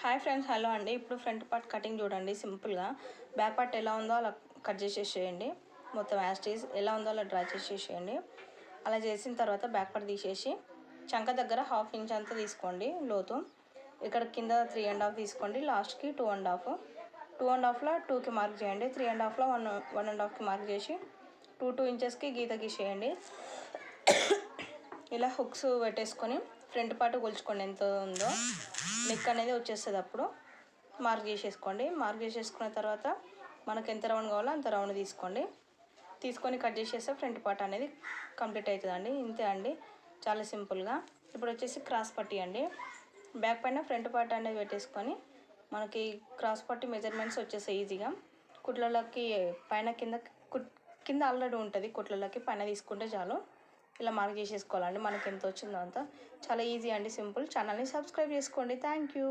Hi friends, hello అండి. ఇప్పుడు front part cutting చూడండి. సింపుల్గా బ్యాక్ పార్ట్ ఎలా ఉందో అలా కట్ చేసేసేయండి. మొత్తం యాస్టీస్ ఎలా ఉందో అలా డ్రా చేసేసేయండి. అలా చేసిన తర్వాత బ్యాక్ పార్ట్ తీసేసి చంక దగ్గర 1/2 ఇంచ్ అంతా తీసుకోండి లోతు. ఇక్కడ కింద 3.5 తీసుకోండి. లాస్ట్కి 2.5. 2.5లో 2కి మార్క్ చేయండి. 3.5లో 1.5కి మార్క్ చేసి 2 ఇంచెస్కి గీత గీసేయండి. ఇలా హుక్స్ పెట్టేసుకొని ఫ్రంట్ పార్ట్ కొలుచుకోండి ఎంత ఉందో. నెక్ అనేది వచ్చేస్తుంది. అప్పుడు మార్క్ చేసేసుకోండి. మార్క్ చేసేసుకున్న తర్వాత మనకు ఎంత రౌండ్ కావాలో అంత రౌండ్ తీసుకొని కట్ చేసేస్తే ఫ్రంట్ పార్ట్ అనేది కంప్లీట్ అవుతుందండి. ఇంతే అండి, చాలా సింపుల్గా. ఇప్పుడు వచ్చేసి క్రాస్ పట్టీ అండి. బ్యాక్ పైన ఫ్రంట్ పార్ట్ అనేది పెట్టేసుకొని మనకి క్రాస్ పట్టీ మెజర్మెంట్స్ వచ్చేసాయి ఈజీగా. కుట్లలోకి పైన కింద ఆల్రెడీ ఉంటుంది. కుట్లలోకి పైన తీసుకుంటే చాలు. ఇలా మార్క్ చేసేసుకోవాలండి మనకి ఎంత వచ్చిందో అంత. చాలా ఈజీ అండి, సింపుల్. ఛానల్ని సబ్స్క్రైబ్ చేసుకోండి. Thank you.